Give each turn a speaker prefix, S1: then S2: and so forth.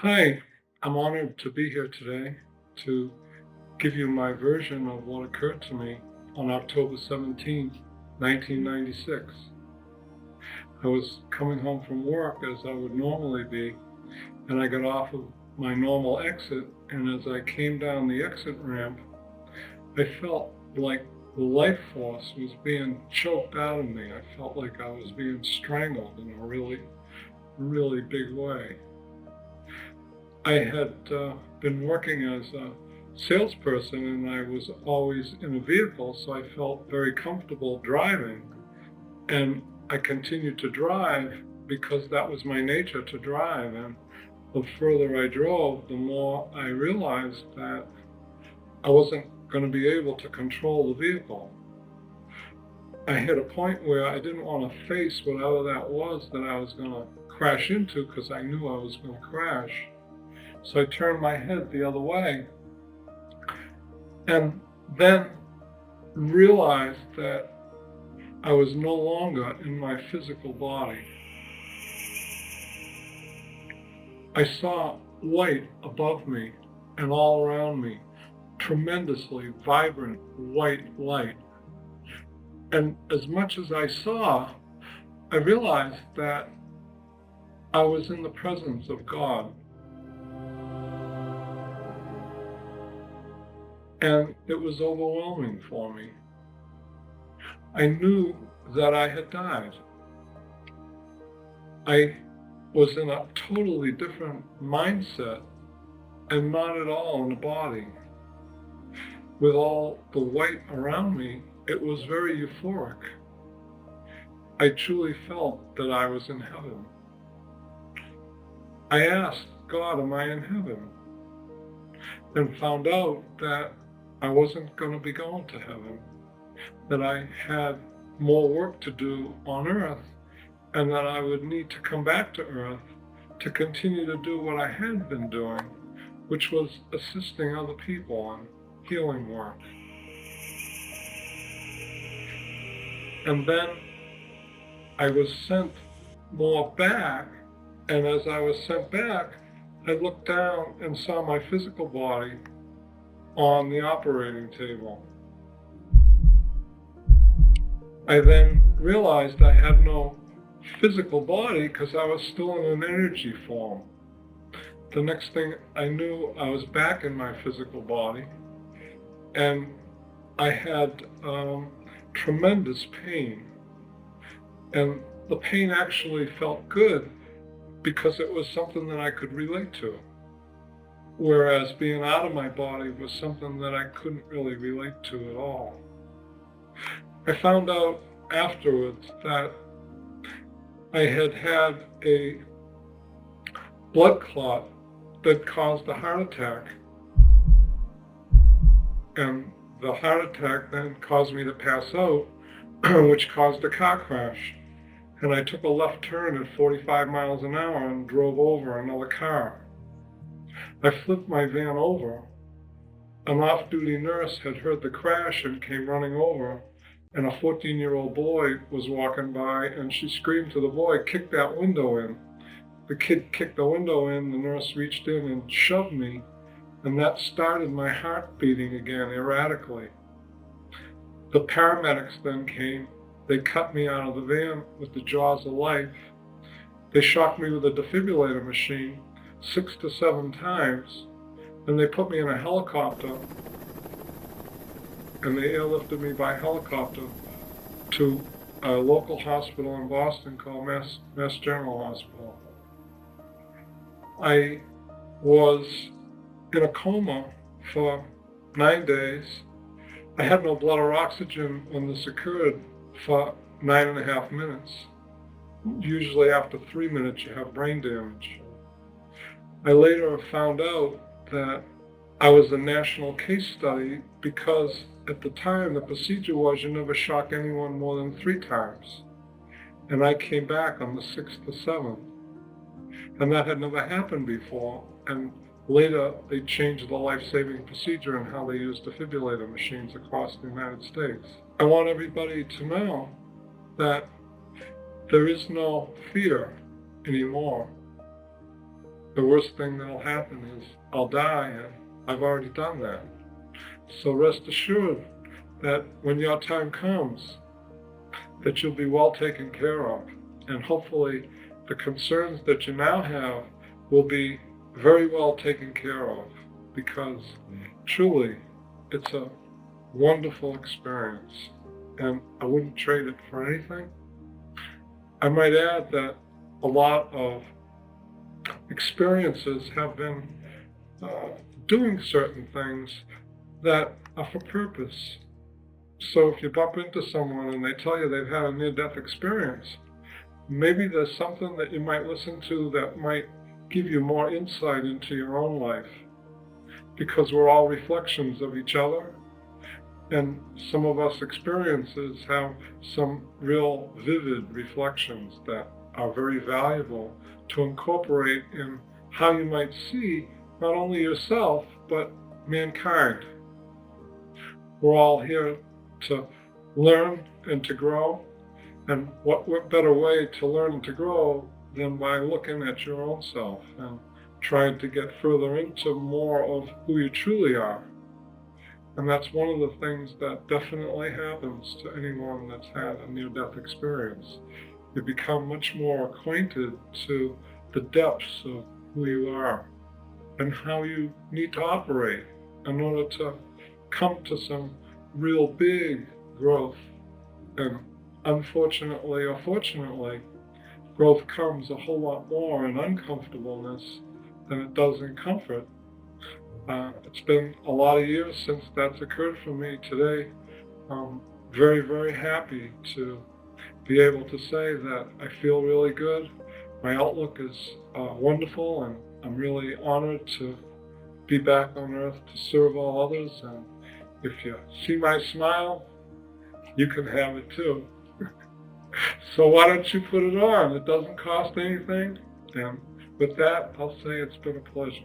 S1: Hi, I'm honored to be here today to give you my version of what occurred to me on October 17th, 1996. I was coming home from work as I would normally be, and I got off of my normal exit, and as I came down the exit ramp, I felt like the life force was being choked out of me. I felt like I was being strangled in a really, really big way. I had been working as a salesperson and I was always in a vehicle, so I felt very comfortable driving. And I continued to drive because that was my nature to drive. And the further I drove, the more I realized that I wasn't going to be able to control the vehicle. I hit a point where I didn't want to face whatever that was that I was going to crash into because I knew I was going to crash. So I turned my head the other way and then realized that I was no longer in my physical body. I saw light above me and all around me, tremendously vibrant white light. And as much as I saw, I realized that I was in the presence of God. And it was overwhelming for me. I knew that I had died. I was in a totally different mindset and not at all in the body. With all the white around me, it was very euphoric. I truly felt that I was in heaven. I asked God, am I in heaven? And found out that I wasn't going to be going to heaven, that I had more work to do on earth, and that I would need to come back to earth to continue to do what I had been doing, which was assisting other people on healing work. And then I was sent more back, and as I was sent back, I looked down and saw my physical body on the operating table. I then realized I had no physical body because I was still in an energy form. The next thing I knew, I was back in my physical body, and I had tremendous pain. And the pain actually felt good because it was something that I could relate to. Whereas being out of my body was something that I couldn't really relate to at all. I found out afterwards that I had had a blood clot that caused a heart attack. And the heart attack then caused me to pass out, which caused a car crash. And I took a left turn at 45 miles an hour and drove over another car. I flipped my van over. An off-duty nurse had heard the crash and came running over, and a 14-year-old boy was walking by, and she screamed to the boy, "Kick that window in." The kid kicked the window in, the nurse reached in and shoved me, and that started my heart beating again erratically. The paramedics then came. They cut me out of the van with the jaws of life. They shocked me with a defibrillator machine 6 to 7 times, and they put me in a helicopter, and they airlifted me by helicopter to a local hospital in Boston called Mass General Hospital. I was in a coma for 9 days. I had no blood or oxygen when this occurred for 9.5 minutes. Usually after 3 minutes you have brain damage. I later found out that I was a national case study because at the time the procedure was you never shock anyone more than 3 times. And I came back on the 6th to 7th. And that had never happened before. And later they changed the life-saving procedure and how they use defibrillator machines across the United States. I want everybody to know that there is no fear anymore. the worst thing that'll happen is I'll die, and I've already done that. So rest assured that when your time comes, that you'll be well taken care of. And hopefully the concerns that you now have will be very well taken care of, because truly it's a wonderful experience, and I wouldn't trade it for anything. I might add that a lot of experiences have been doing certain things that are for purpose. So if you bump into someone and they tell you they've had a near-death experience, maybe there's something that you might listen to that might give you more insight into your own life, because we're all reflections of each other, and some of us experiences have some real vivid reflections that are very valuable to incorporate in how you might see not only yourself, but mankind. We're all here to learn and to grow, and what better way to learn and to grow than by looking at your own self and trying to get further into more of who you truly are. And that's one of the things that definitely happens to anyone that's had a near-death experience. You become much more acquainted to the depths of who you are and how you need to operate in order to come to some real big growth. And unfortunately or fortunately, growth comes a whole lot more in uncomfortableness than it does in comfort. It's been a lot of years since that's occurred for me. Today, I'm very, very happy to be able to say that I feel really good. My outlook is wonderful, and I'm really honored to be back on Earth to serve all others. And if you see my smile, you can have it too. So why don't you put it on? It doesn't cost anything. And with that, I'll say it's been a pleasure.